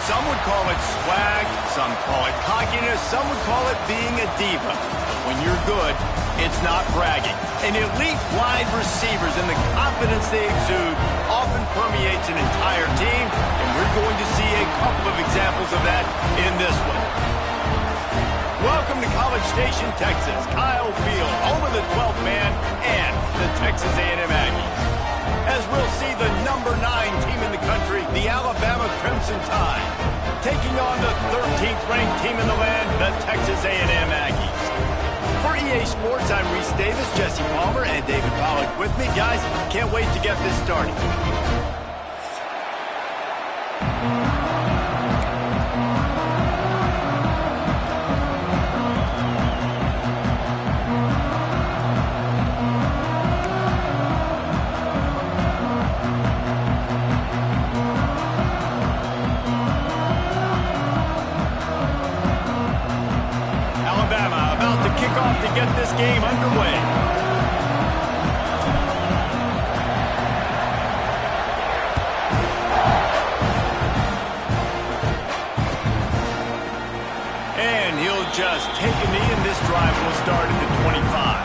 Some would call it swag, some call it cockiness, some would call it being a diva. But when you're good, it's not bragging. And elite wide receivers and the confidence they exude often permeates an entire team, and we're going to see a couple of examples of that in this one. Welcome to College Station, Texas. Kyle Field, home of the 12th man and the Texas A&M Aggies. As we'll see the number 9 team in the country, the Alabama Crimson Tide, taking on the 13th ranked team in the land, the Texas A&M Aggies. For EA Sports, I'm Reese Davis, Jesse Palmer, and David Pollack with me. Guys, can't wait to get this started. To get this game underway. And he'll just take a knee, and this drive will start at the 25.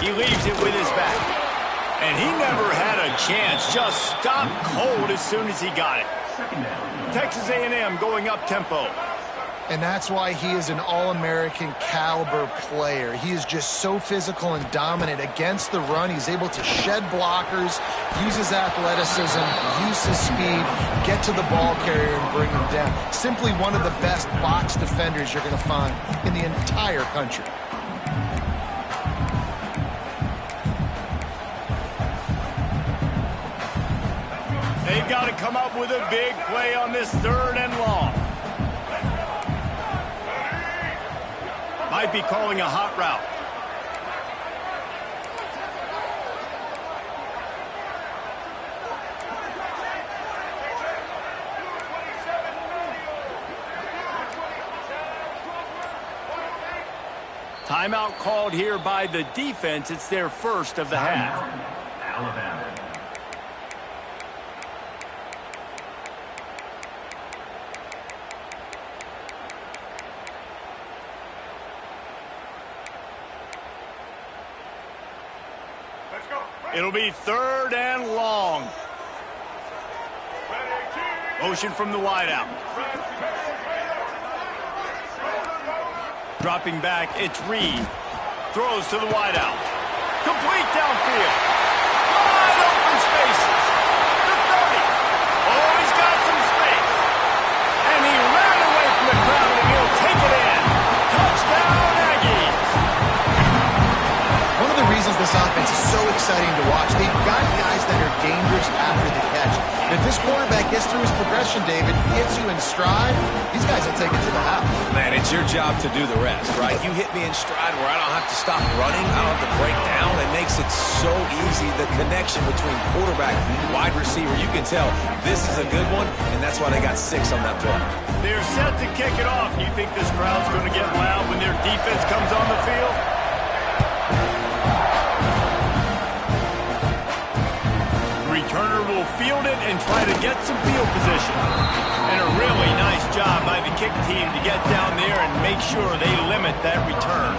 He leaves it with his back. And he never had a chance. Just stopped cold as soon as he got it. Texas A&M going up tempo. And that's why he is an All-American caliber player. He is just so physical and dominant against the run. He's able to shed blockers, use his athleticism, use his speed, get to the ball carrier and bring him down. Simply one of the best box defenders you're going to find in the entire country. They've got to come up with a big play on this 3rd and long. Might be calling a hot route. Timeout called here by the defense. It's their first of the half. Alabama. It'll be 3rd and long. Motion from the wideout. Dropping back, it's Reed. Throws to the wideout. Complete downfield. Wide open spaces. The 30. Oh, he's got some space. And he ran away from the crowd, and he'll take it in. Touchdown, Aggies. One of the reasons this offense is so exciting to watch, they've got guys that are dangerous after the catch. If this quarterback gets through his progression, David, hits you in stride, these guys will take it to the house. Man, it's your job to do the rest, right? You hit me in stride where I don't have to stop running, I don't have to break down. It makes it so easy, the connection between quarterback and wide receiver. You can tell this is a good one, and that's why they got 6 on that play. They're set to kick it off. You think this crowd's going to get loud when their defense comes on the field? Returner will field it and try to get some field position. And a really nice job by the kick team to get down there and make sure they limit that return.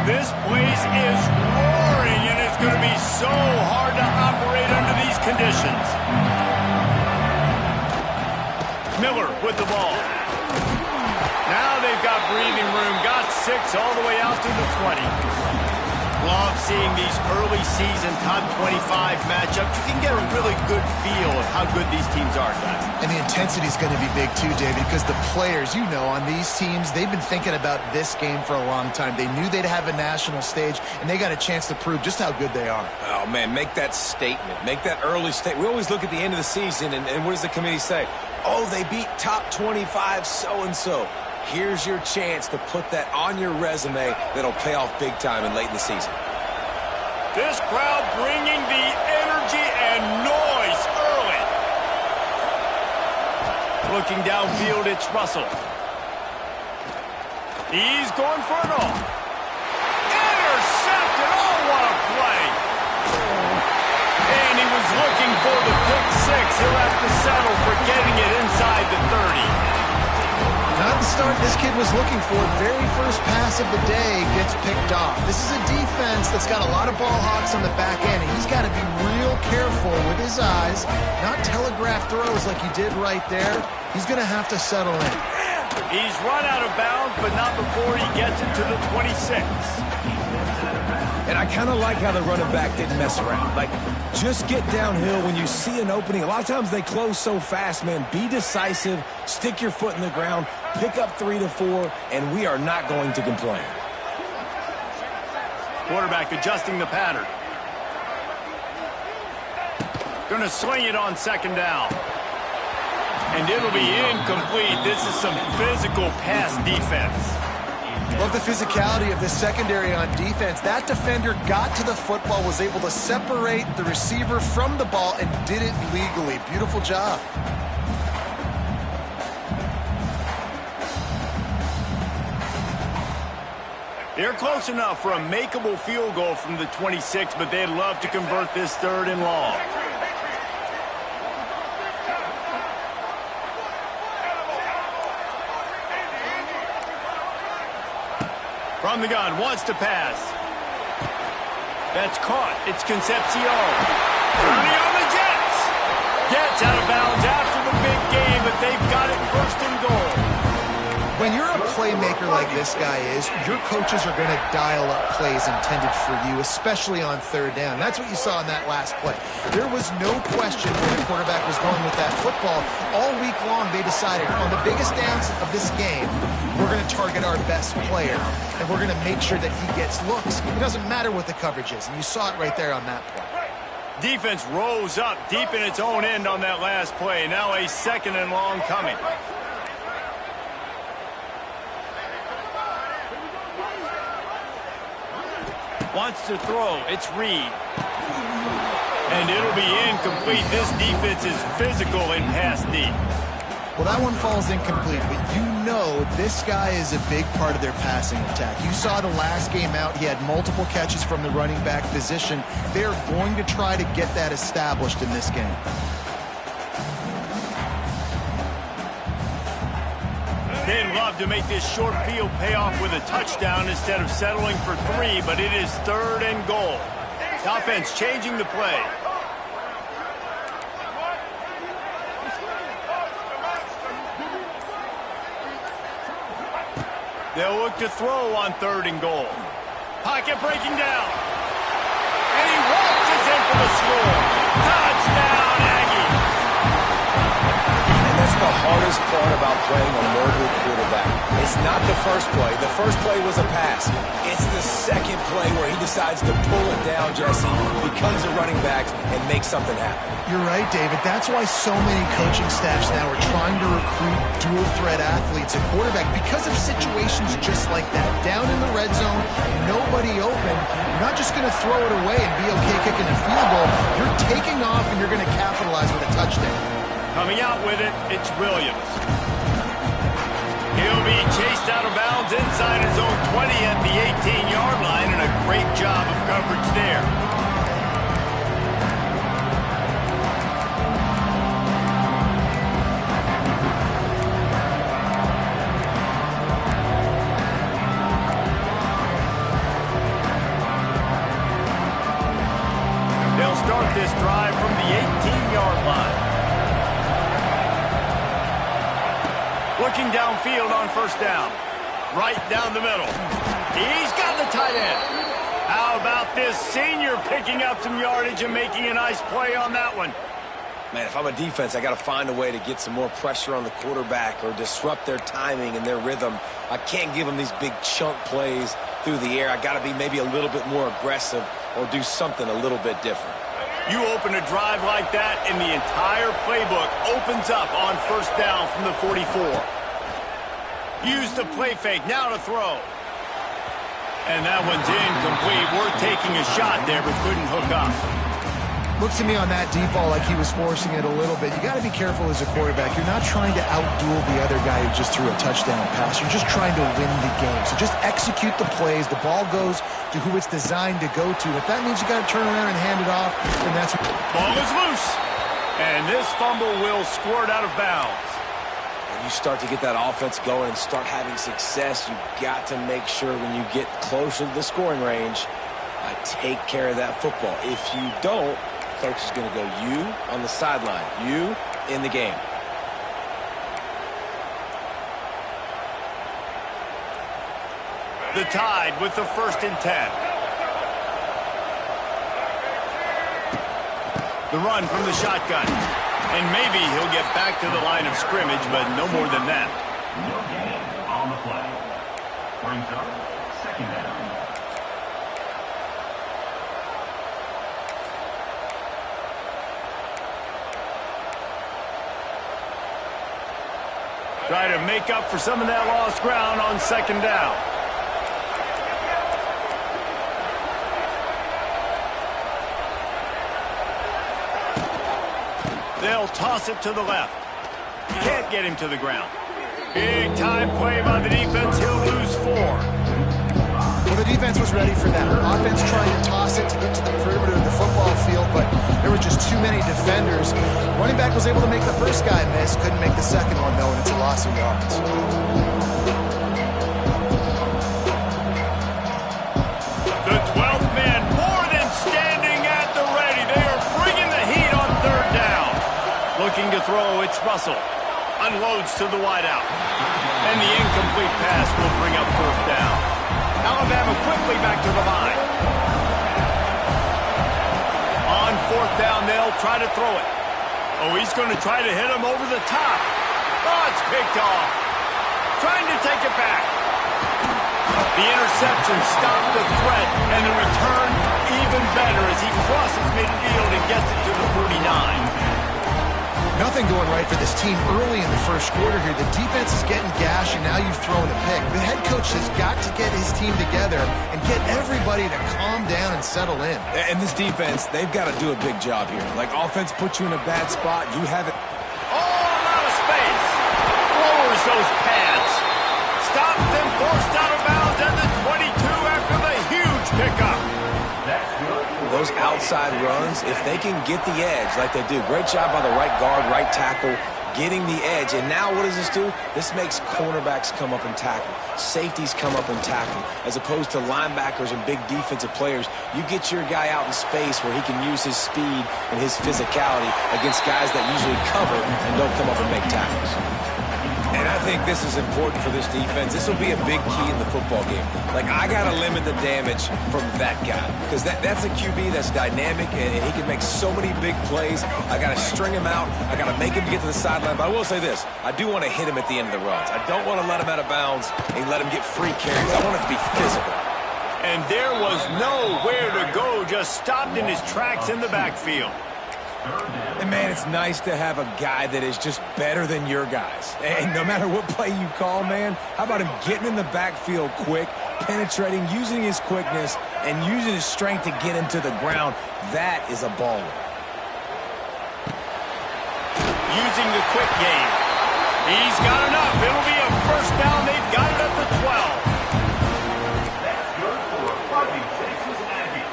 This place is roaring, and it's going to be so hard to operate under these conditions. Miller with the ball. Now they've got breathing room. Got 6 all the way out to the 20. love seeing these early season top 25 matchups. You can get a really good feel of how good these teams are, guys. And the intensity is going to be big too, David, because the players, you know, on these teams, they've been thinking about this game for a long time. They knew they'd have a national stage, and they got a chance to prove just how good they are. Oh, man, make that statement. Make that early statement. We always look at the end of the season, and what does the committee say? Oh, they beat top 25 so-and-so. Here's your chance to put that on your resume that'll pay off big time and late in the season. This crowd bringing the energy and noise early. Looking downfield, it's Russell. He's going for it all. Intercepted. Oh, what a play. And he was looking for the pick six. He'll have to settle for getting it inside the 30. Not the start this kid was looking for. Very first pass of the day gets picked off. This is a defense that's got a lot of ball hawks on the back end, and he's got to be real careful with his eyes, not telegraph throws like he did right there. He's going to have to settle in. He's run out of bounds, but not before he gets it to the 26. And I kind of like how the running back didn't mess around. Like, just get downhill when you see an opening. A lot of times they close so fast, man. Be decisive, stick your foot in the ground, pick up 3 to 4, and we are not going to complain. Quarterback adjusting the pattern. Going to swing it on second down. And it'll be incomplete. This is some physical pass defense. Love the physicality of this secondary on defense. That defender got to the football, was able to separate the receiver from the ball, and did it legally. Beautiful job. They're close enough for a makeable field goal from the 26, but they'd love to convert this 3rd and long. From the gun, wants to pass. That's caught. It's Concepcion. Turning on the Jets. Gets out of bounds after the big game, but they've got it 1st and goal. When you're a playmaker like this guy is, your coaches are going to dial up plays intended for you, especially on 3rd down. That's what you saw in that last play. There was no question where the quarterback was going with that football. All week long, they decided on the biggest downs of this game, we're going to target our best player, and we're going to make sure that he gets looks. It doesn't matter what the coverage is, and you saw it right there on that play. Defense rose up deep in its own end on that last play. Now a 2nd and long coming. Wants to throw. It's Reed. And it'll be incomplete. This defense is physical in pass deep. Well, that one falls incomplete, but you know this guy is a big part of their passing attack. You saw the last game out. He had multiple catches from the running back position. They're going to try to get that established in this game. They'd love to make this short field pay off with a touchdown instead of settling for 3, but it is 3rd and goal. The offense changing the play. They'll look to throw on 3rd and goal. Pocket breaking down. And he waltzes in for the score. Touchdown, Aggie. And that's the hardest part about playing a mobile quarterback. It's not the first play. The first play was a pass. It's the second play where he decides to pull it down, Jesse, becomes a running back, and makes something happen. You're right, David. That's why so many coaching staffs now are trying to recruit dual-threat athletes at quarterback because of situations just like that. Down in the red zone, nobody open. You're not just going to throw it away and be okay kicking a field goal. You're taking off, and you're going to capitalize with a touchdown. Coming out with it, it's Williams. He'll be chased out of bounds inside his own 20 at the 18-yard line, and a great job of coverage there. They'll start this drive from the 18-yard line. Looking downfield on 1st down. Right down the middle. He's got the tight end. Out of about this senior picking up some yardage and making a nice play on that one? Man, if I'm a defense, I got to find a way to get some more pressure on the quarterback or disrupt their timing and their rhythm. I can't give them these big chunk plays through the air. I got to be maybe a little bit more aggressive or do something a little bit different. You open a drive like that, and the entire playbook opens up on first down from the 44. Use the play fake, now to throw. And that one's incomplete. We're taking a shot there, but couldn't hook up. Looks to me on that deep ball like he was forcing it a little bit. You got to be careful as a quarterback. You're not trying to outduel the other guy who just threw a touchdown pass. You're just trying to win the game. So just execute the plays. The ball goes to who it's designed to go to. If that means you got to turn around and hand it off, then that's... Ball is loose. And this fumble will squirt out of bounds. When you start to get that offense going and start having success, you got to make sure when you get closer to the scoring range, take care of that football. If you don't, coach is going to go you on the sideline, you in the game. The Tide with the 1st and 10. The run from the shotgun. And maybe he'll get back to the line of scrimmage, but no more than that. No gain on the play. Brings up 2nd down. Try to make up for some of that lost ground on 2nd down. They'll toss it to the left. Can't get him to the ground. Big time play by the defense. He'll lose 4. Well, the defense was ready for that. Offense trying to toss it to get to the perimeter of the football field, but there were just too many defenders. Running back was able to make the first guy miss, couldn't make the second one, though, and it's a loss of yards. The 12th man more than standing at the ready. They are bringing the heat on 3rd down. Looking to throw, it's Russell. Unloads to the wideout. And the incomplete pass will bring up 4th down. Alabama quickly back to the line. On 4th down, they'll try to throw it. Oh, he's going to try to hit him over the top. Oh, it's picked off. Trying to take it back. The interception stopped the threat, and the return even better as he crosses midfield and gets it to the 49. Nothing going right for this team early in the first quarter here. The defense is getting gashed, and now you've thrown a pick. The head coach has got to get his team together and get everybody to calm down and settle in. And this defense, they've got to do a big job here. Like, offense puts you in a bad spot. You have it. Oh, out of space. Lowers those pads. Stopped them, forced out of bounds at the 22 after the huge pickup. Those outside runs, if they can get the edge like they do, great job by the right guard, right tackle, getting the edge. And now what does this do? This makes cornerbacks come up and tackle. Safeties come up and tackle. As opposed to linebackers and big defensive players, you get your guy out in space where he can use his speed and his physicality against guys that usually cover and don't come up and make tackles. And I think this is important for this defense. This will be a big key in the football game. Like, I got to limit the damage from that guy because that's a QB that's dynamic and he can make so many big plays. I got to string him out. I got to make him get to the sideline. But I will say this. I do want to hit him at the end of the runs. I don't want to let him out of bounds and let him get free carries. I want it to be physical. And there was nowhere to go, just stopped in his tracks in the backfield. And, man, it's nice to have a guy that is just better than your guys. And no matter what play you call, man, how about him getting in the backfield quick, penetrating, using his quickness, and using his strength to get him to the ground? That is a baller. Using the quick game. He's got enough. It'll be a first down. They've got it at the 12. That's good for a fighting Texas Aggie.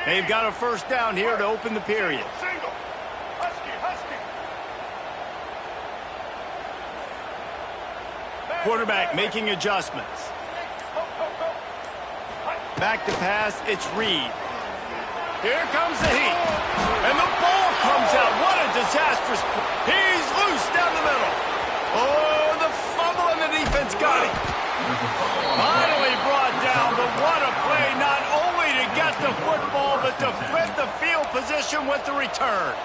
They've got a first down here to open the period. Single. Husky. Quarterback making adjustments. Back to pass, it's Reed. Here comes the heat. And the ball comes out. What a disastrous play. He's loose down the middle. Oh, the fumble and the defense got him. Finally brought down, but what a play. Not only to get the football, but to flip the field position with the return.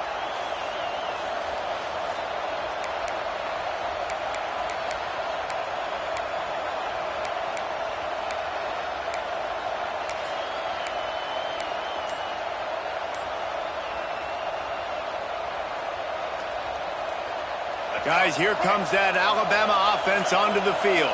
Guys, here comes that Alabama offense onto the field.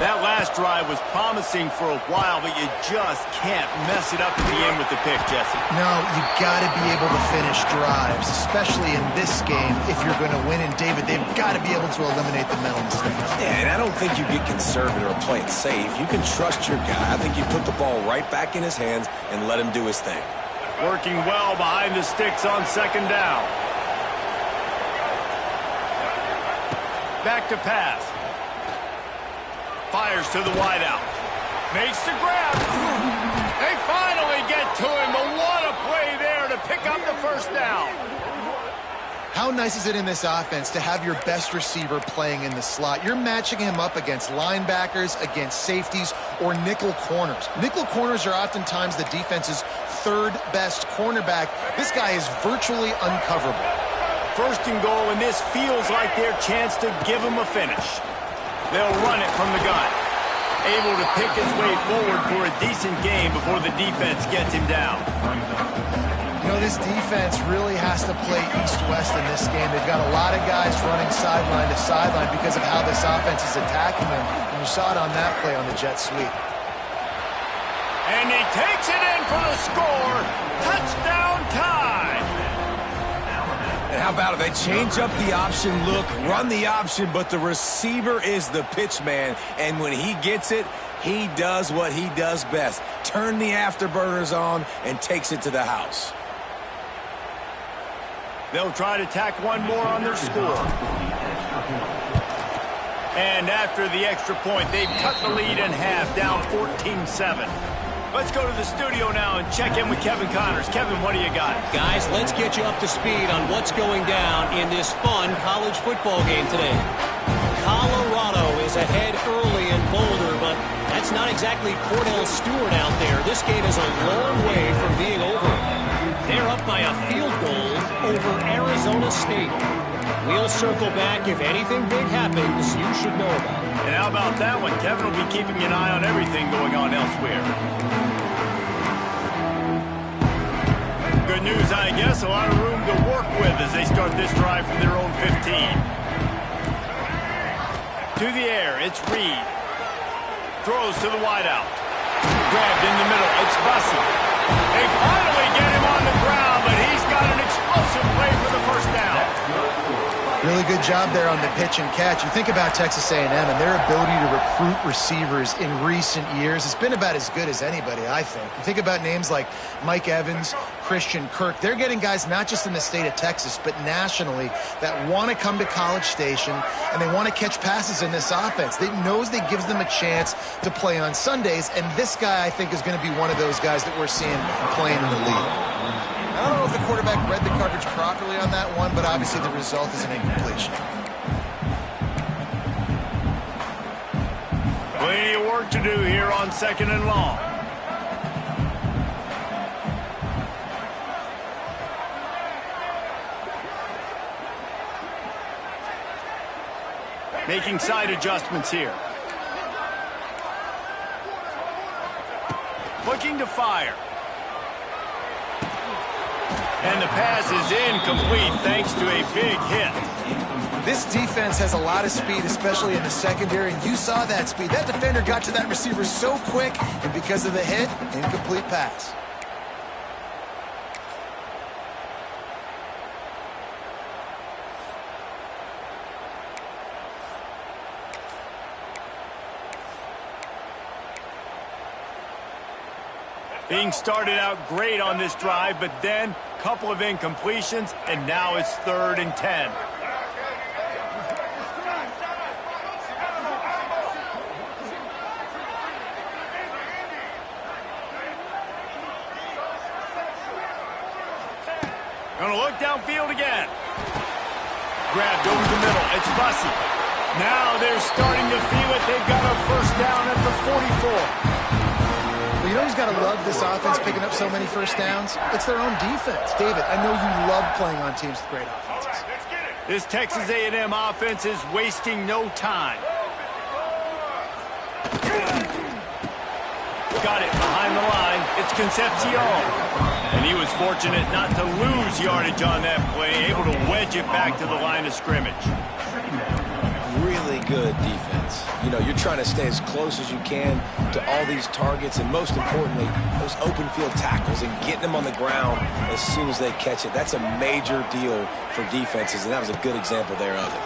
That last drive was promising for a while, but you just can't mess it up at the end with the pick, Jesse. No, you got to be able to finish drives, especially in this game. If you're going to win, and David, they've got to be able to eliminate the mental mistakes. Yeah, and I don't think you get conservative or play it safe. You can trust your guy. I think you put the ball right back in his hands and let him do his thing. Working well behind the sticks on second down. Back to pass. Fires to the wideout. Makes the grab. They finally get to him, but what a play there to pick up the first down. How nice is it in this offense to have your best receiver playing in the slot? You're matching him up against linebackers, against safeties, or nickel corners. Nickel corners are oftentimes the defense's third best cornerback. This guy is virtually uncoverable. First and goal, and this feels like their chance to give him a finish. They'll run it from the gun. Able to pick his way forward for a decent game before the defense gets him down. You know, this defense really has to play east-west in this game. They've got a lot of guys running sideline to sideline because of how this offense is attacking them. And you saw it on that play on the jet sweep. And he takes it in for the score. Touchdown time. And how about it? They change up the option look, run the option, but the receiver is the pitch man. And when he gets it, he does what he does best. Turn the afterburners on and takes it to the house. They'll try to tack one more on their score. And after the extra point, they've cut the lead in half, down 14-7. Let's go to the studio now and check in with Kevin Connors. Kevin, what do you got? Guys, let's get you up to speed on what's going down in this fun college football game today. Colorado is ahead early in Boulder, but that's not exactly Cordell Stewart out there. This game is a long way from being over. They're up by a field goal over Arizona State. We'll circle back. If anything big happens, you should know about it. And how about that one? Kevin will be keeping an eye on everything going on elsewhere. Good news, I guess. A lot of room to work with as they start this drive from their own 15. To the air, it's Reed. Throws to the wideout. Grabbed in the middle, it's Bussey. They finally get him on the ground, but he's got an explosive play for the first down. Really good job there on the pitch and catch. You think about Texas A&M and their ability to recruit receivers in recent years. It's been about as good as anybody, I think. You think about names like Mike Evans, Christian Kirk. They're getting guys not just in the state of Texas, but nationally that want to come to College Station and they want to catch passes in this offense. They knows that gives them a chance to play on Sundays, and this guy, I think, is going to be one of those guys that we're seeing playing in the league. I don't know if the quarterback read the coverage properly on that one, but obviously the result is an incompletion. Plenty of work to do here on second and long. Making side adjustments here. Looking to fire. And the pass is incomplete thanks to a big hit. This defense has a lot of speed, especially in the secondary, and you saw that speed. That defender got to that receiver so quick, and because of the hit, incomplete pass. Being started out great on this drive, but then a couple of incompletions, and now it's 3rd and 10. Gonna look downfield again. Grabbed over the middle. It's Bussey. Now they're starting to feel it. They've got a first down at the 44. Well, you know who's got to love this offense picking up so many first downs? It's their own defense. David, I know you love playing on teams with great offenses. This Texas A&M offense is wasting no time. Got it behind the line. It's Concepcion. And he was fortunate not to lose yardage on that play, able to wedge it back to the line of scrimmage. Really good defense. You know, you're trying to stay as close as you can to all these targets, and most importantly, those open field tackles and getting them on the ground as soon as they catch it. That's a major deal for defenses, and that was a good example there of it.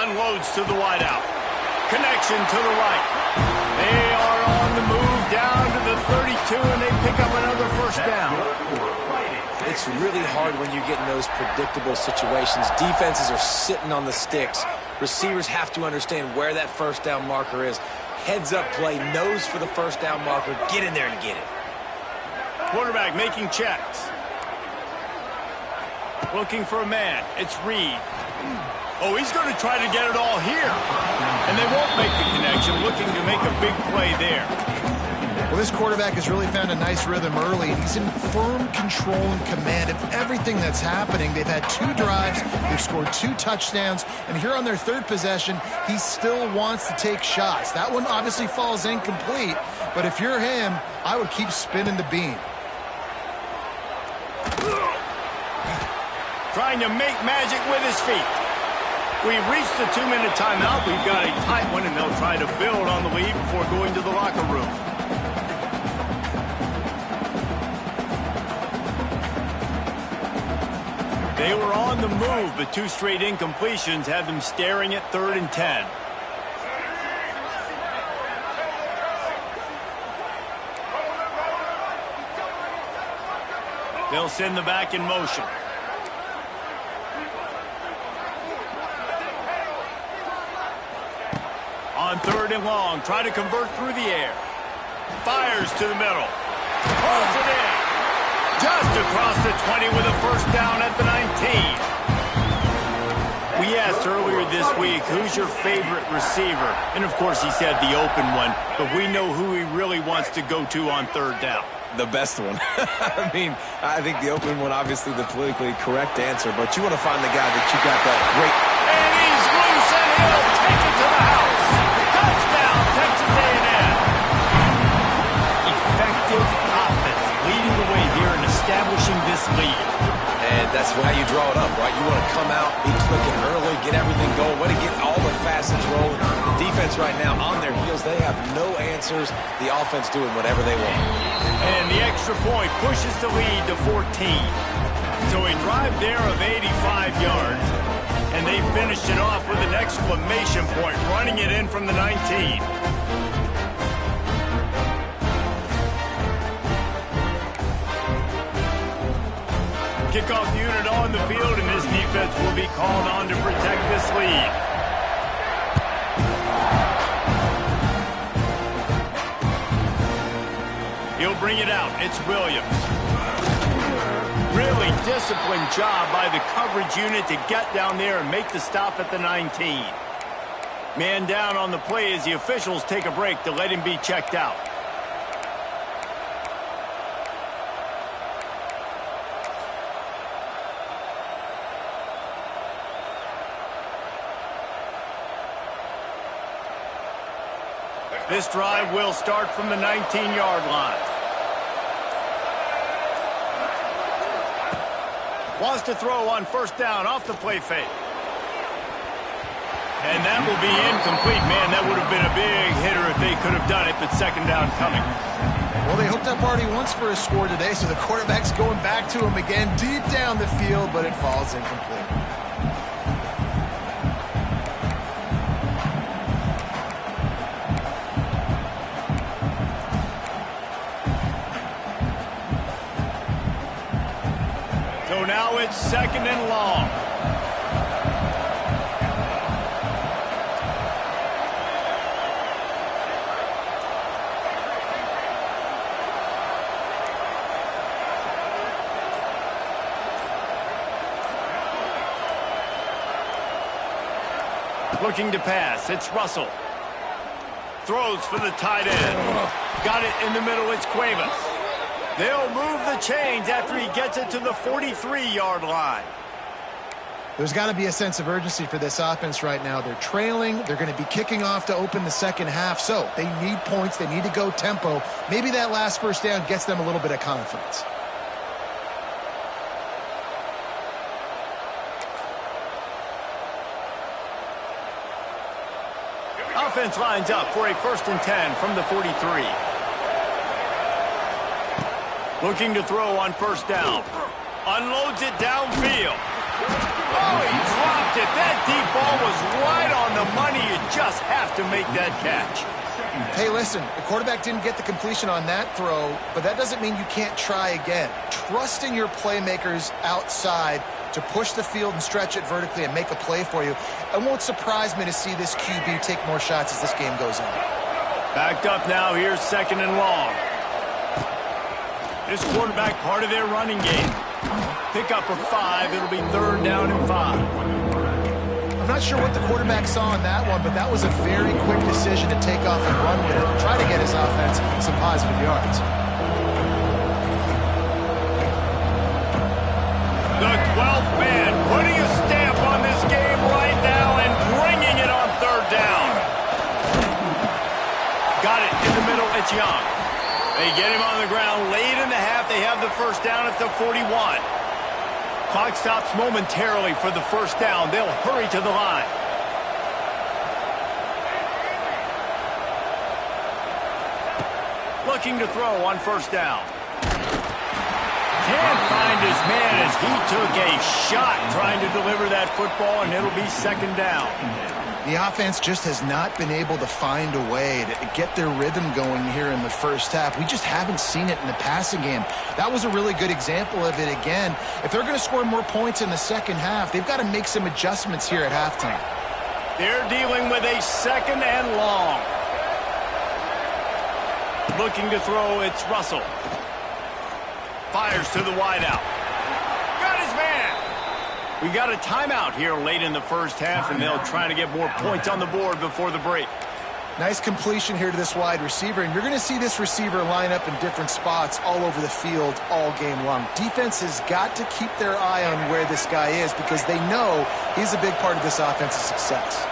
Unloads to the wideout. Connection to the right. They are on the move down to the 32, and they pick up another first down. It's really hard when you get in those predictable situations. Defenses are sitting on the sticks. Receivers have to understand where that first down marker is. Heads up play, nose for the first down marker. Get in there and get it. Quarterback making checks. Looking for a man. It's Reed. Oh, he's going to try to get it all here. And they won't make the connection, looking to make a big play there. Well, this quarterback has really found a nice rhythm early. He's in firm control and command of everything that's happening. They've had 2 drives. They've scored 2 touchdowns. And here on their 3rd possession, he still wants to take shots. That one obviously falls incomplete. But if you're him, I would keep spinning the beam. Trying to make magic with his feet. We've reached the 2-minute timeout. We've got a tight one, and they'll try to build on the lead before going to the locker room. They were on the move, but 2 straight incompletions had them staring at 3rd and 10. They'll send the back in motion. On 3rd and long, try to convert through the air. Fires to the middle. Pulls it in. Just across the 20 with a first down at the 19. We asked earlier this week, who's your favorite receiver? And of course he said the open one, but we know who he really wants to go to on 3rd down. The best one. I mean, I think the open one, obviously the politically correct answer, but you want to find the guy that you got that great. And he's loose, and he'll take it to the house. Touchdown, Texas A&M. Effective offense, leading the way here and establishing this lead. And that's how you draw it up, right? You want to come out, be clicking early, get everything going, want to get all the facets rolling. The defense right now on their heels, they have no answers. The offense doing whatever they want. And the extra point pushes the lead to 14. So a drive there of 85 yards. And they finished it off with an exclamation point, running it in from the 19. Kickoff unit on the field, and this defense will be called on to protect this lead. He'll bring it out. It's Williams. Really disciplined job by the coverage unit to get down there and make the stop at the 19. Man down on the play as the officials take a break to let him be checked out. This drive will start from the 19-yard line. Wants to throw on first down off the play fake. And that will be incomplete. Man, that would have been a big hitter if they could have done it, but second down coming. Well, they hooked up already once for a score today, so the quarterback's going back to him again deep down the field, but it falls incomplete. So now it's 2nd and long. Looking to pass. It's Russell. Throws for the tight end. Got it in the middle. It's Cuevas. They'll move the chains after he gets it to the 43-yard line. There's got to be a sense of urgency for this offense right now. They're trailing. They're going to be kicking off to open the second half. So they need points. They need to go tempo. Maybe that last first down gets them a little bit of confidence. Offense lines up for a 1st and 10 from the 43. Looking to throw on 1st down. Unloads it downfield. Oh, he dropped it. That deep ball was right on the money. You just have to make that catch. Hey, listen, the quarterback didn't get the completion on that throw, but that doesn't mean you can't try again. Trusting your playmakers outside to push the field and stretch it vertically and make a play for you. It won't surprise me to see this QB take more shots as this game goes on. Backed up now. Here's 2nd and long. This quarterback part of their running game. Pick up for 5. It'll be 3rd down and 5. I'm not sure what the quarterback saw in that one, but that was a very quick decision to take off and run with it. Try to get his offense some positive yards. The 12th man putting a stamp on this game right now and bringing it on 3rd down. Got it in the middle. It's Young. They get him on the ground late in the half. They have the 1st down at the 41. Clock stops momentarily for the 1st down. They'll hurry to the line. Looking to throw on 1st down. Can't find his man as he took a shot trying to deliver that football, and it'll be 2nd down. The offense just has not been able to find a way to get their rhythm going here in the 1st half. We just haven't seen it in the passing game. That was a really good example of it again. If they're going to score more points in the 2nd half, they've got to make some adjustments here at halftime. They're dealing with a 2nd and long. Looking to throw, it's Russell. Fires to the wideout. Got his man. We got a timeout here late in the 1st half, and they'll try to get more points on the board before the break. Nice completion here to this wide receiver, and you're going to see this receiver line up in different spots all over the field all game long. Defense has got to keep their eye on where this guy is because they know he's a big part of this offense's success.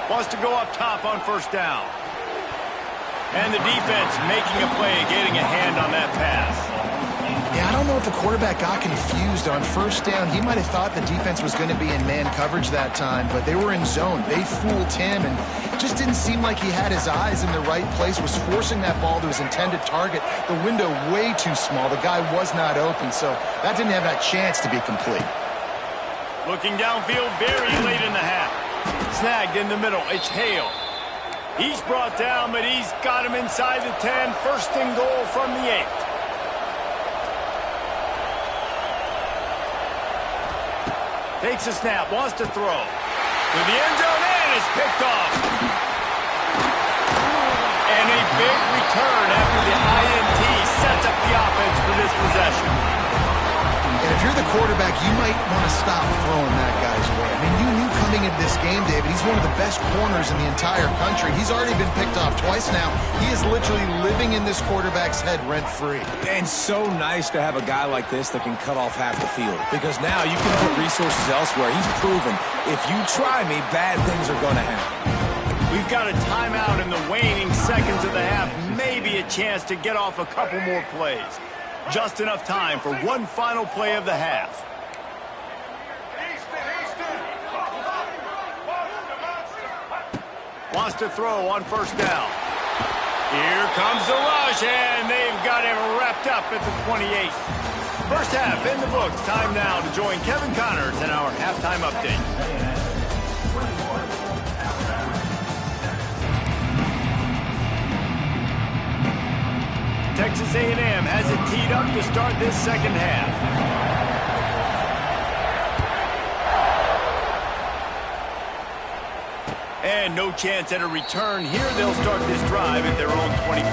Wants to go up top on 1st down. And the defense making a play, getting a hand on that pass. Yeah, I don't know if the quarterback got confused on 1st down. He might have thought the defense was going to be in man coverage that time, but they were in zone. They fooled him, and it just didn't seem like he had his eyes in the right place, was forcing that ball to his intended target. The window way too small. The guy was not open, so that didn't have that chance to be complete. Looking downfield very late in the half. Snagged in the middle. It's Hale. He's brought down, but he's got him inside the 10. 1st and goal from the 8. Takes a snap, wants to throw. To the end zone, and is picked off. And a big return after the INT sets up the offense for this possession. And if you're the quarterback, you might want to stop throwing that guy's way. I mean, you knew coming into this game, David, he's one of the best corners in the entire country. He's already been picked off twice now. He is literally living in this quarterback's head rent-free. And so nice to have a guy like this that can cut off half the field. Because now you can put resources elsewhere. He's proven, if you try me, bad things are going to happen. We've got a timeout in the waning seconds of the half. Maybe a chance to get off a couple more plays. Just enough time for one final play of the half. Wants to throw on 1st down. Here comes the rush, and they've got him wrapped up at the 28. 1st half in the books. Time now to join Kevin Connors in our halftime update. Texas A&M has it teed up to start this second half. And no chance at a return here. They'll start this drive at their own 25.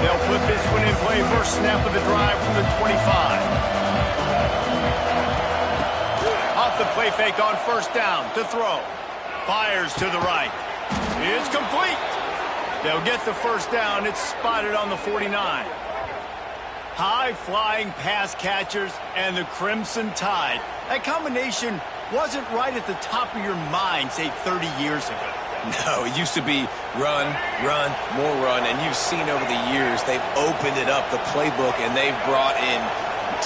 They'll put this one in play. First snap of the drive from the 25. Off the play fake on first down to throw. Fires to the right. It's complete. They'll get the first down. It's spotted on the 49. High-flying pass catchers and the Crimson Tide. That combination wasn't right at the top of your mind, say, 30 years ago. No, it used to be run, run, more run, and you've seen over the years they've opened it up, the playbook, and they've brought in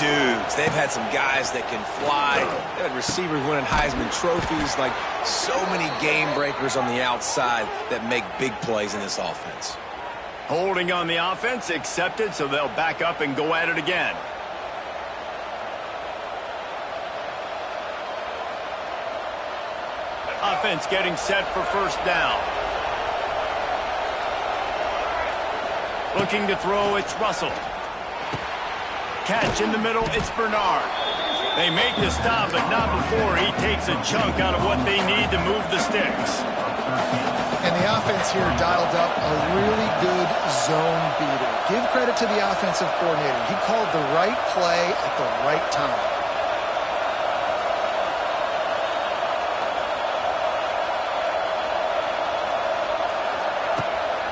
dudes. They've had some guys that can fly. They've had receivers winning Heisman trophies, like so many game breakers on the outside that make big plays in this offense. Holding on the offense, accepted, so they'll back up and go at it again. Offense getting set for first down. Looking to throw, it's Russell. Catch in the middle, it's Bernard. They make the stop, but not before he takes a chunk out of what they need to move the sticks. And the offense here dialed up a really good zone beater. Give credit to the offensive coordinator. He called the right play at the right time.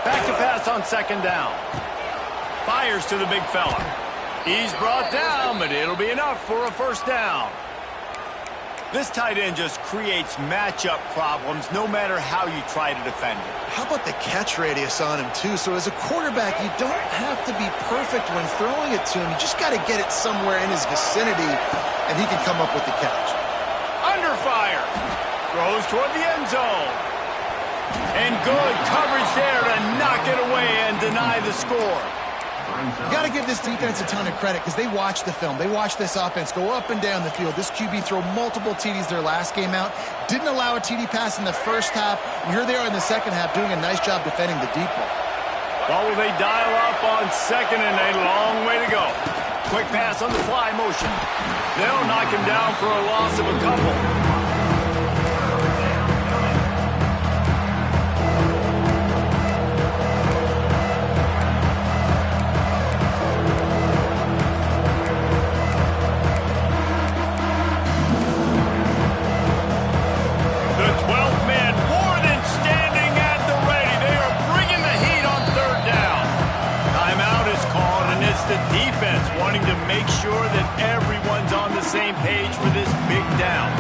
Back to pass on second down. Fires to the big fella. He's brought down, but it'll be enough for a first down. This tight end just creates matchup problems no matter how you try to defend him. How about the catch radius on him, too? So as a quarterback, you don't have to be perfect when throwing it to him. You just got to get it somewhere in his vicinity, and he can come up with the catch. Under fire. Throws toward the end zone. And good coverage there to knock it away and deny the score. You got to give this defense a ton of credit because they watched the film. They watched this offense go up and down the field. This QB throw multiple TDs their last game out. Didn't allow a TD pass in the first half. And here they are in the second half doing a nice job defending the deep ball. Well, will they dial up on second and a long way to go? Quick pass on the fly motion. They'll knock him down for a loss of a couple. The defense wanting to make sure that everyone's on the same page for this big down.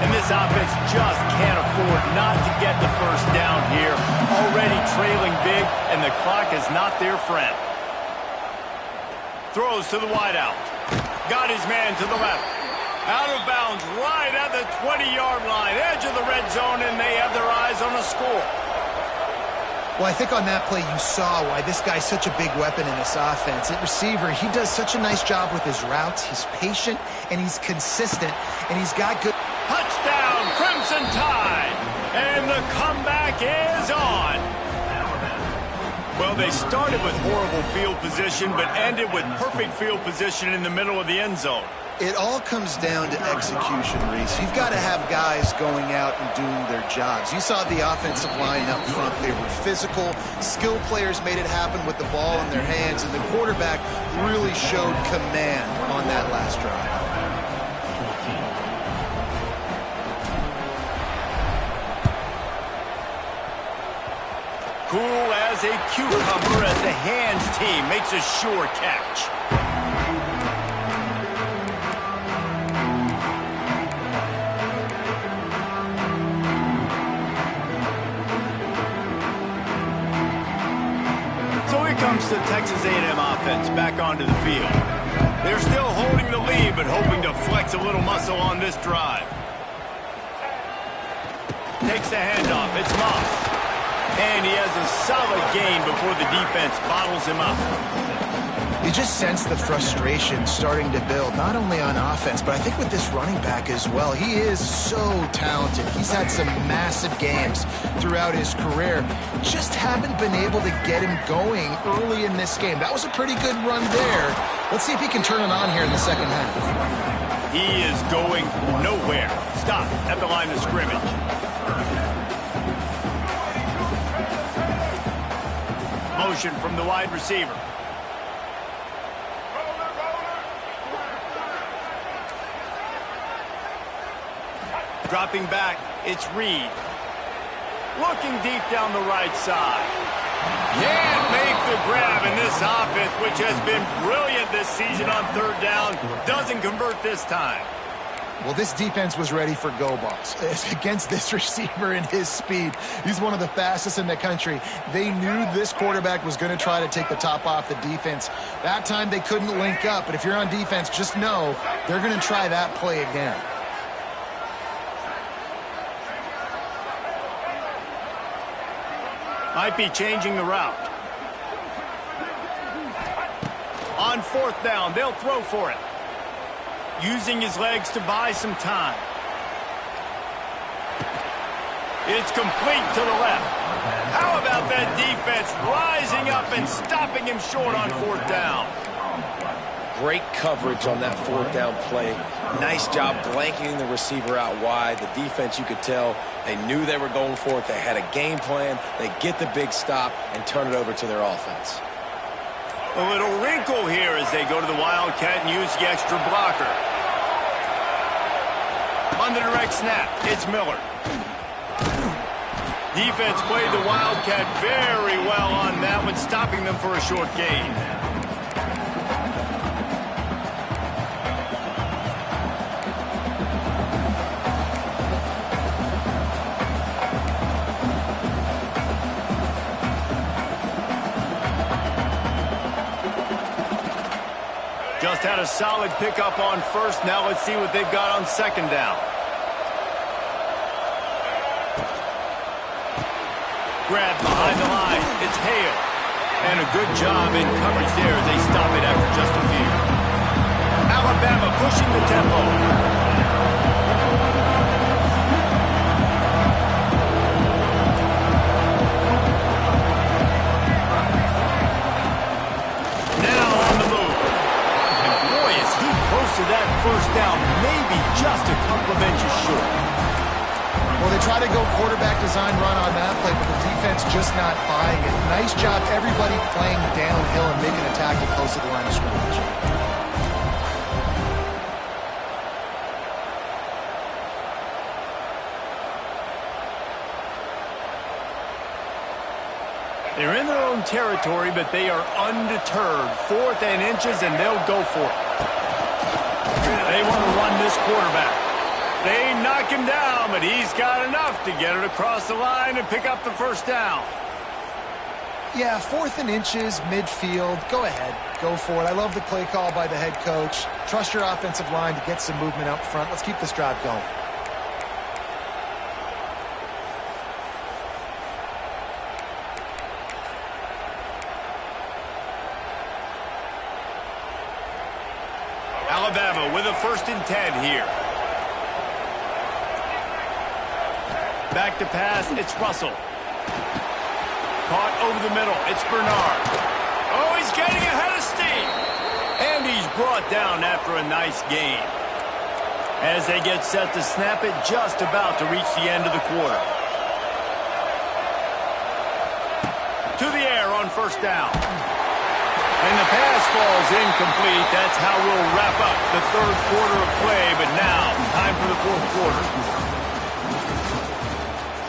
And this offense just can't afford not to get the first down here. Already trailing big, and the clock is not their friend. Throws to the wideout. Got his man to the left. Out of bounds right at the 20-yard line, edge of the red zone, and they have their eyes on a score. Well, I think on that play you saw why this guy's such a big weapon in this offense. At receiver, he does such a nice job with his routes. He's patient, and he's consistent, and he's got good... Touchdown, Crimson Tide! And the comeback is on! Well, they started with horrible field position, but ended with perfect field position in the middle of the end zone. It all comes down to execution, Reese. You've got to have guys going out and doing their jobs. You saw the offensive line up front. They were physical. Skilled players made it happen with the ball in their hands, and the quarterback really showed command on that last drive. Cool as a cucumber as the hands team makes a sure catch. Comes the Texas A&M offense back onto the field. They're still holding the lead, but hoping to flex a little muscle on this drive. Takes the handoff. It's Moss. And he has a solid gain before the defense bottles him up. You just sense the frustration starting to build, not only on offense, but I think with this running back as well. He is so talented. He's had some massive games throughout his career. Just haven't been able to get him going early in this game. That was a pretty good run there. Let's see if he can turn it on here in the second half. He is going nowhere. Stop at the line of scrimmage. Motion from the wide receiver. Dropping back, it's Reed. Looking deep down the right side. Can't make the grab in this offense, which has been brilliant this season on third down. Doesn't convert this time. Well, this defense was ready for go balls. Against this receiver and his speed, he's one of the fastest in the country. They knew this quarterback was going to try to take the top off the defense. That time they couldn't link up, but if you're on defense, just know they're going to try that play again. Might be changing the route. On fourth down, they'll throw for it. Using his legs to buy some time. It's complete to the left. How about that defense rising up and stopping him short on fourth down? Great coverage on that fourth down play. Nice job blanketing the receiver out wide. The defense, you could tell, they knew they were going for it. They had a game plan. They get the big stop and turn it over to their offense. A little wrinkle here as they go to the Wildcat and use the extra blocker. On the direct snap, it's Miller. Defense played the Wildcat very well on that one, stopping them for a short gain. Just had a solid pickup on first. Now let's see what they've got on second down. Grabbed behind the line. It's Hale. And a good job in coverage there as they stop it after just a few. Alabama pushing the tempo. To that first down, maybe just a couple of inches short. Well, they try to go quarterback design run on that play, but the defense just not buying it. Nice job, everybody playing downhill and making a tackle close to the line of scrimmage. They're in their own territory, but they are undeterred. 4th and inches, and they'll go for it. They want to run this quarterback. They knock him down, but he's got enough to get it across the line and pick up the first down. Yeah, 4th and inches, midfield. Go ahead. Go for it. I love the play call by the head coach. Trust your offensive line to get some movement up front. Let's keep this drive going. Alabama with a 1st and 10 here. Back to pass, it's Russell. Caught over the middle, it's Bernard. Oh, he's getting ahead of steam. And he's brought down after a nice gain. As they get set to snap it, just about to reach the end of the quarter. To the air on first down. And the pass falls incomplete. That's how we'll wrap up the 3rd quarter of play. But now, time for the 4th quarter.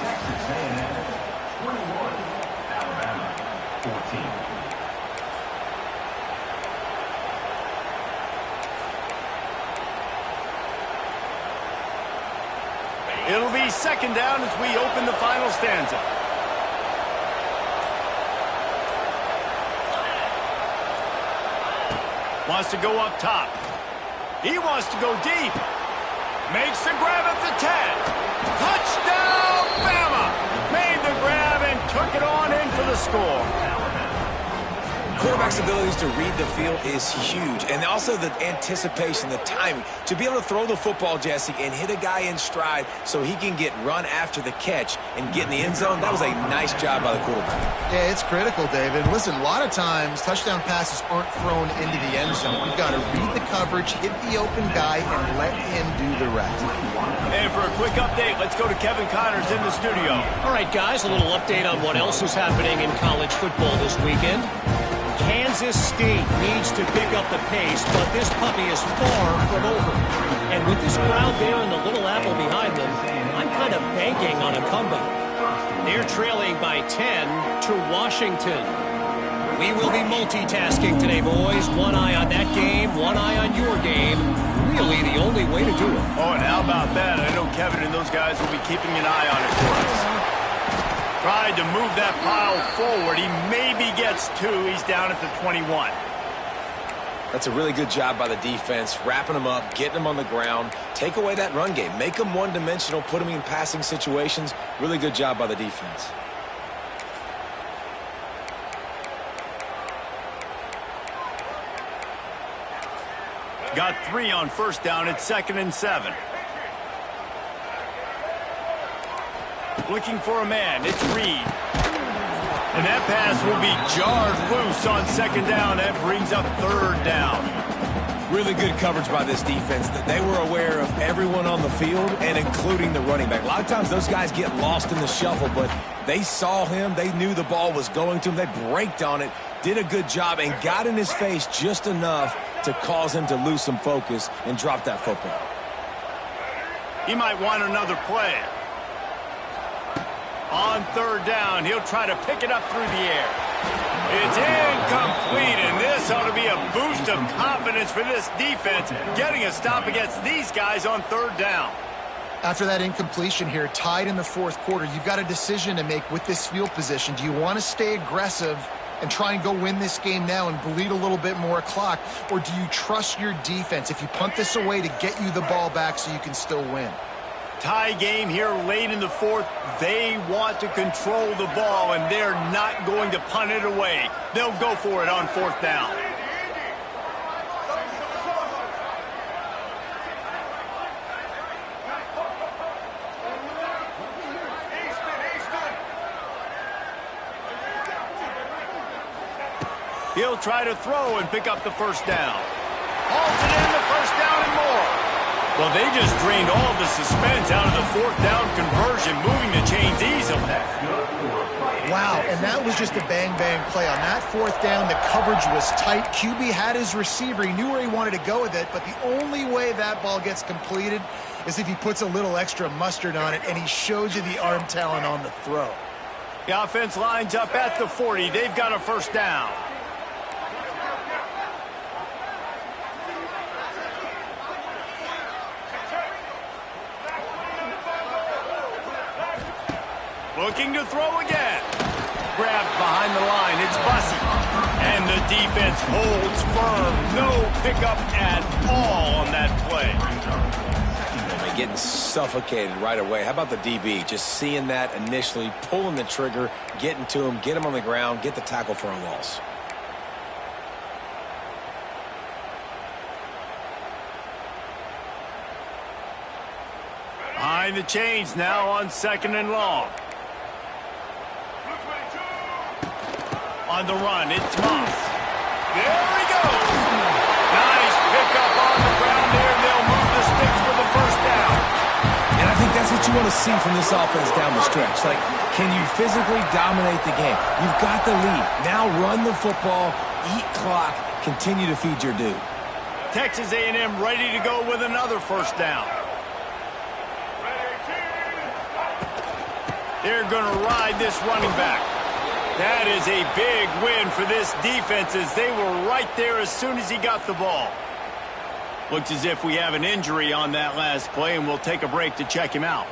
Texas A&M 21, Alabama 14. It'll be 2nd down as we open the final stanza. Wants to go up top. He wants to go deep. Makes the grab at the 10. Touchdown, Bama! Made the grab and took it score. Quarterback's abilities to read the field is huge, and also the anticipation, the timing. To be able to throw the football, Jesse, and hit a guy in stride so he can get run after the catch and get in the end zone, that was a nice job by the quarterback. Yeah, it's critical, David. Listen, a lot of times touchdown passes aren't thrown into the end zone. You've got to read the coverage, hit the open guy, and let him do the rest. And for a quick update, let's go to Kevin Connors in the studio. All right, guys, a little update on what else is happening in college football this weekend. Kansas State needs to pick up the pace, but this puppy is far from over. And with this crowd there and the Little Apple behind them, I'm kind of banking on a comeback. They're trailing by 10 to Washington. We will be multitasking today, boys. One eye on that game, one eye on your game. Really the only way to do it. Oh, and how about that? I know Kevin and those guys will be keeping an eye on it for us. Tried to move that pile forward. He maybe gets 2. He's down at the 21. That's a really good job by the defense, wrapping them up, getting them on the ground. Take away that run game. Make them one-dimensional, put them in passing situations. Really good job by the defense. Got 3 on first down. It's 2nd and 7. Looking for a man. It's Reed. And that pass will be jarred loose on 2nd down. That brings up 3rd down. Really good coverage by this defense. They were aware of everyone on the field and including the running back. A lot of times those guys get lost in the shuffle, but they saw him. They knew the ball was going to him. They braked on it, did a good job, and got in his face just enough to cause him to lose some focus and drop that football. He might want another play. On 3rd down, he'll try to pick it up through the air. It's incomplete, and this ought to be a boost of confidence for this defense, getting a stop against these guys on 3rd down. After that incompletion here, tied in the 4th quarter, you've got a decision to make with this field position. Do you want to stay aggressive and try and go win this game now and bleed a little bit more clock, or do you trust your defense if you punt this away to get you the ball back so you can still win? Tie game here late in the 4th. They want to control the ball, and they're not going to punt it away. They'll go for it on 4th down. He'll try to throw and pick up the 1st down. Hauls it in, the 1st down and more. Well, they just drained all the suspense out of the 4th down conversion, moving the chains easily. Wow, and that was just a bang-bang play. On that 4th down, the coverage was tight. QB had his receiver. He knew where he wanted to go with it, but the only way that ball gets completed is if he puts a little extra mustard on it, and he shows you the arm talent on the throw. The offense lines up at the 40. They've got a 1st down. Looking to throw again. Grabbed behind the line. It's Bussey. And the defense holds firm. No pickup at all on that play. They're getting suffocated right away. How about the DB? Just seeing that initially, pulling the trigger, getting to him, get him on the ground, get the tackle for a loss. Behind the chains now on 2nd and long. On the run, it's Moss. There he goes. Nice pickup on the ground there. They'll move the sticks for the 1st down. And I think that's what you want to see from this offense down the stretch. Like, can you physically dominate the game? You've got the lead. Now run the football, eat clock, continue to feed your dude. Texas A&M ready to go with another 1st down. They're going to ride this running back. That is a big win for this defense as they were right there as soon as he got the ball. Looks as if we have an injury on that last play, and we'll take a break to check him out.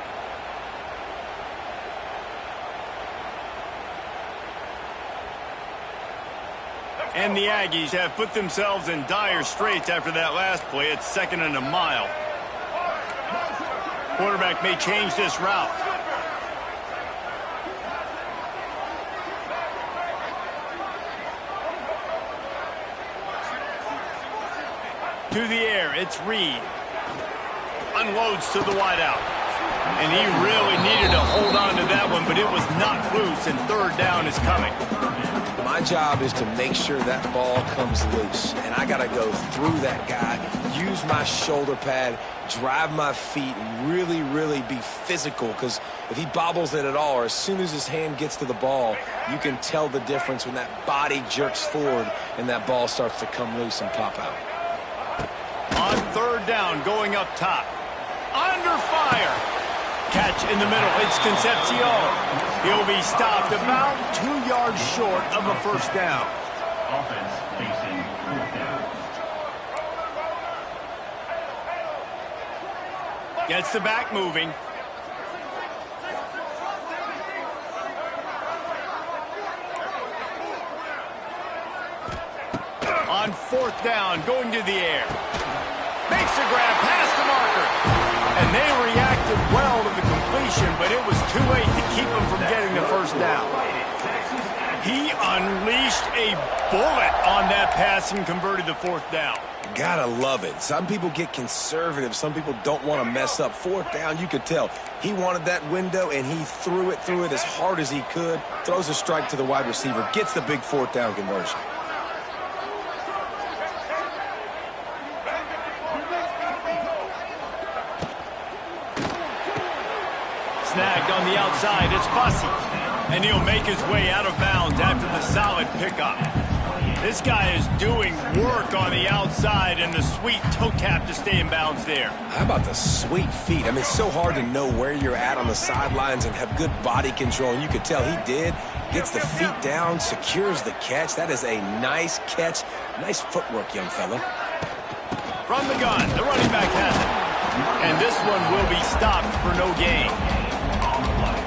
And the Aggies have put themselves in dire straits after that last play. It's 2nd and a mile. Quarterback may change this route. To the air, it's Reed. Unloads to the wideout. And he really needed to hold on to that one, but it was knocked loose, and third down is coming. My job is to make sure that ball comes loose, and I got to go through that guy, use my shoulder pad, drive my feet, and really, really be physical, because if he bobbles it at all, or as soon as his hand gets to the ball, you can tell the difference when that body jerks forward and that ball starts to come loose and pop out. On third down, going up top. Under fire. Catch in the middle. It's Concepcion. He'll be stopped about 2 yards short of a first down. Offense facing fourth down. Gets the back moving. On fourth down, going to the air. Makes a grab past the marker. And they reacted well to the completion, but it was too late to keep them from getting the first down. He unleashed a bullet on that pass and converted the fourth down. Gotta love it. Some people get conservative. Some people don't want to mess up. Fourth down, you could tell. He wanted that window, and he threw it as hard as he could. Throws a strike to the wide receiver. Gets the big fourth down conversion. Snagged on the outside, it's Bussey. And he'll make his way out of bounds after the solid pickup. This guy is doing work on the outside and the sweet toe tap to stay in bounds there. How about the sweet feet? I mean, it's so hard to know where you're at on the sidelines and have good body control. And you could tell he did. Gets the feet down, secures the catch. That is a nice catch. Nice footwork, young fella. From the gun, the running back has it. And this one will be stopped for no gain.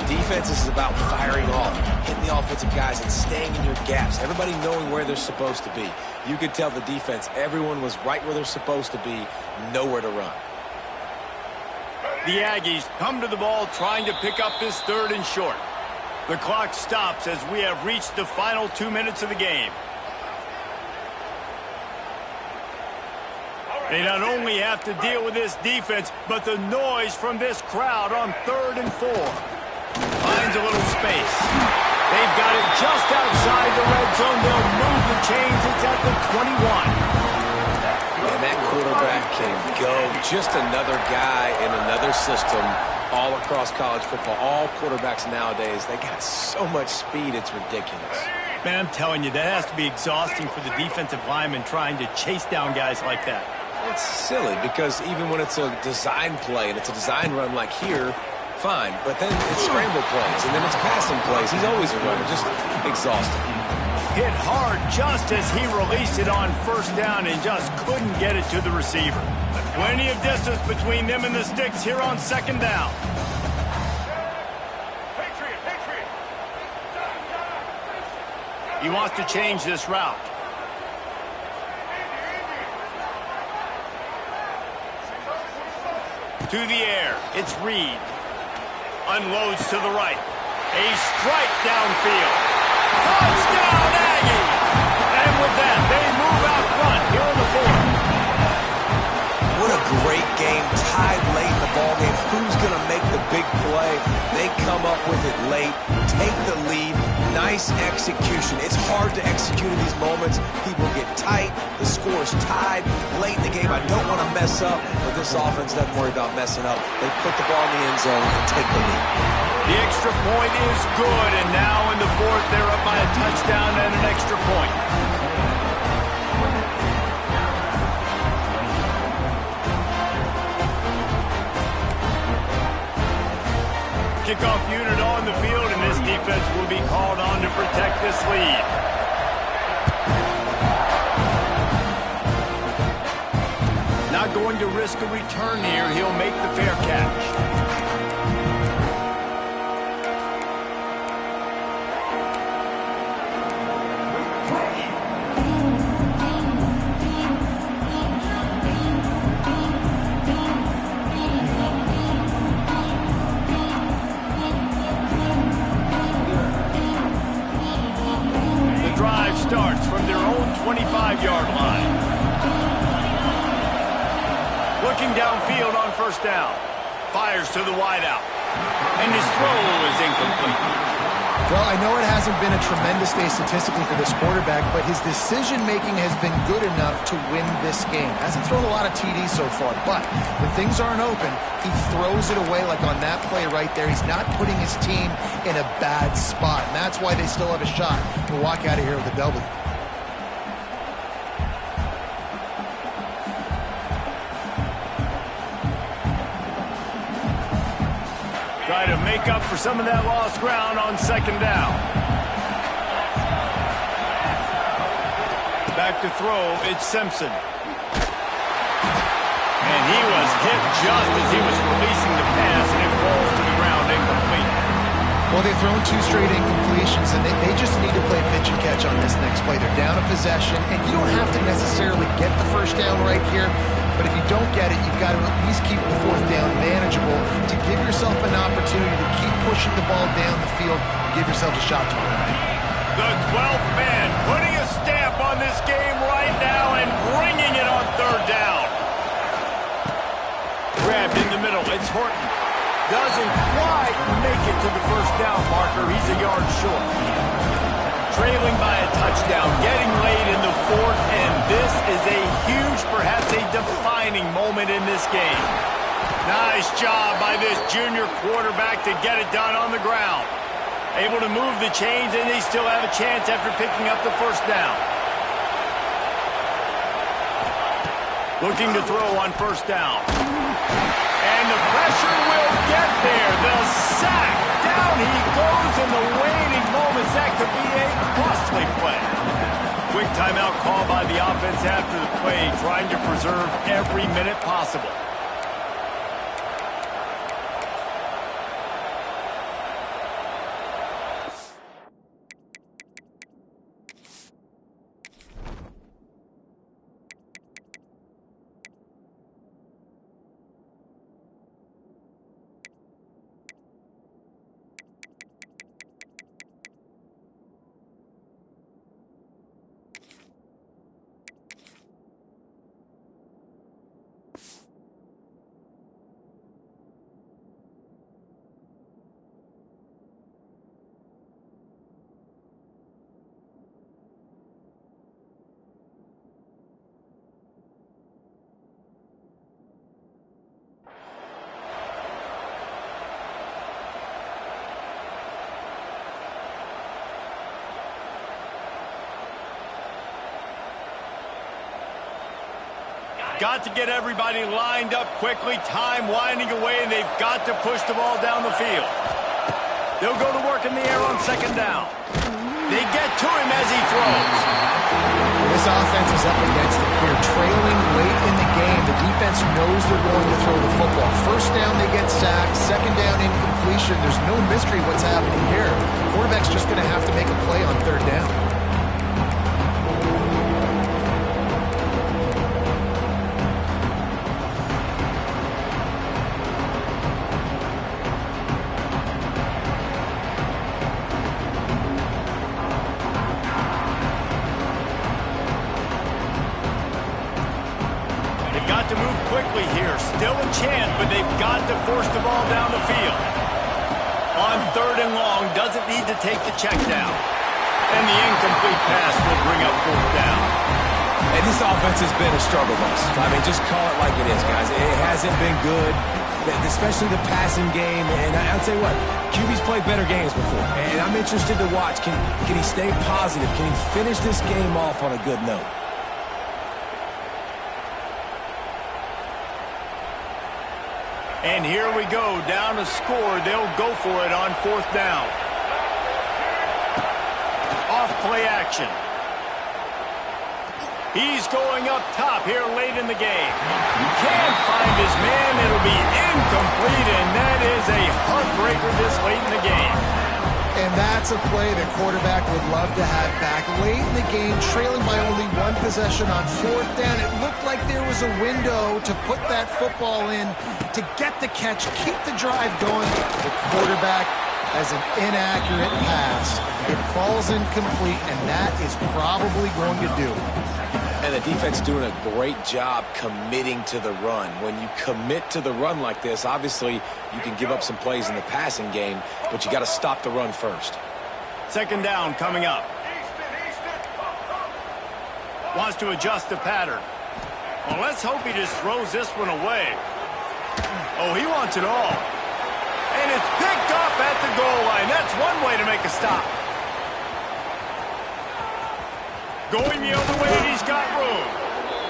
Defense is about firing off, hitting the offensive guys and staying in your gaps. Everybody knowing where they're supposed to be. You could tell the defense, everyone was right where they're supposed to be, nowhere to run. The Aggies come to the ball trying to pick up this third and short. The clock stops as we have reached the final 2 minutes of the game. They not only have to deal with this defense, but the noise from this crowd on 3rd and 4. Finds a little space. They've got it just outside the red zone. They'll move the chains. It's at the 21. And that quarterback can go. Just another guy in another system all across college football. All quarterbacks nowadays, they got so much speed, it's ridiculous. Man, I'm telling you, that has to be exhausting for the defensive lineman trying to chase down guys like that. It's silly because even when it's a design play and it's a design run like here, fine, but then it's scramble plays, and then it's passing plays. He's always a runner, just exhausting. Hit hard just as he released it on first down and just couldn't get it to the receiver. Plenty of distance between them and the sticks here on second down. He wants to change this route. To the air, it's Reed. Unloads to the right. A strike downfield. Touchdown, Aggie! And with that, they move out front here in the fourth. What a great game. Tied late in the ballgame. Who's going to make the big play? They come up with it late. Take the lead. Nice execution. It's hard to execute in these moments. People get tight. The score is tied late in the game. I don't want to mess up, but this offense doesn't worry about messing up. They put the ball in the end zone and take the lead. The extra point is good, and now in the fourth, they're up by a touchdown and an extra point. Kickoff unit on the field, and this defense will be called on to protect this lead. Not going to risk a return here. He'll make the fair catch. Starts from their own 25-yard line. Looking downfield on first down. Fires to the wideout. And his throw is incomplete. Well, I know it hasn't been a tremendous day statistically for this quarterback, but his decision-making has been good enough to win this game. Hasn't thrown a lot of TDs so far, but when things aren't open, he throws it away like on that play right there. He's not putting his team in a bad spot, and that's why they still have a shot to walk out of here with a W. Try to make up for some of that lost ground on second down. Back to throw, it's Simpson. And he was hit just as he was releasing the pass, and it falls to the ground incomplete. Well, they've thrown 2 straight incompletions, and they just need to play pitch and catch on this next play. They're down a possession, and you don't have to necessarily get the first down right here, but if you don't get it, you've got to at least keep the 4th down manageable to give yourself an opportunity to keep pushing the ball down the field, give yourself a shot to win. The 12th man putting a stamp on this game right now and bringing it on third down. Grabbed in the middle, it's Horton. Doesn't quite make it to the first down marker. He's a yard short. Trailing by a touchdown, getting late in the 4th, and this is a huge, perhaps a defining moment in this game. Nice job by this junior quarterback to get it done on the ground. Able to move the chains, and they still have a chance after picking up the first down. Looking to throw on first down. And the pressure will get there. The sack. Down he goes in the waning moments. That could be a costly play. Quick timeout call by the offense after the play, trying to preserve every minute possible. Got to get everybody lined up quickly, time winding away, and they've got to push the ball down the field. They'll go to work in the air on second down. They get to him as he throws. This offense is up against it here, trailing late in the game. The defense knows they're going to throw the football. First down, they get sacked. Second down, incompletion. There's no mystery what's happening here. Quarterback's just going to have to make a play on third down. To move quickly here. Still a chance, but they've got to force the ball down the field. On third and long, doesn't need to take the check down. And the incomplete pass will bring up fourth down. And this offense has been a struggle bus. I mean, just call it like it is, guys. It hasn't been good, especially the passing game. And I'll tell you what, QB's played better games before. And I'm interested to watch. Can he stay positive? Can he finish this game off on a good note? And here we go, down to score. They'll go for it on fourth down. Off play action. He's going up top here late in the game. Can't find his man. It'll be incomplete, and that is a heartbreaker this late in the game. And that's a play the quarterback would love to have back. Late in the game, trailing by only one possession on fourth down. It looked like there was a window to put that football in, to get the catch, keep the drive going. The quarterback as an inaccurate pass. It falls incomplete, and that is probably going to do it. And the defense doing a great job committing to the run. When you commit to the run like this, obviously you can give up some plays in the passing game, but you got to stop the run first. Second down coming up. Wants to adjust the pattern. Well, let's hope he just throws this one away. Oh, he wants it all. And it's picked off at the goal line. That's one way to make a stop. Going the other way, and he's got room.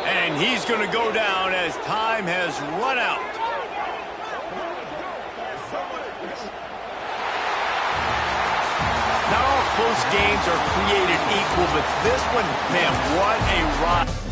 And he's going to go down as time has run out. Not all close games are created equal, but this one, man, what a ride.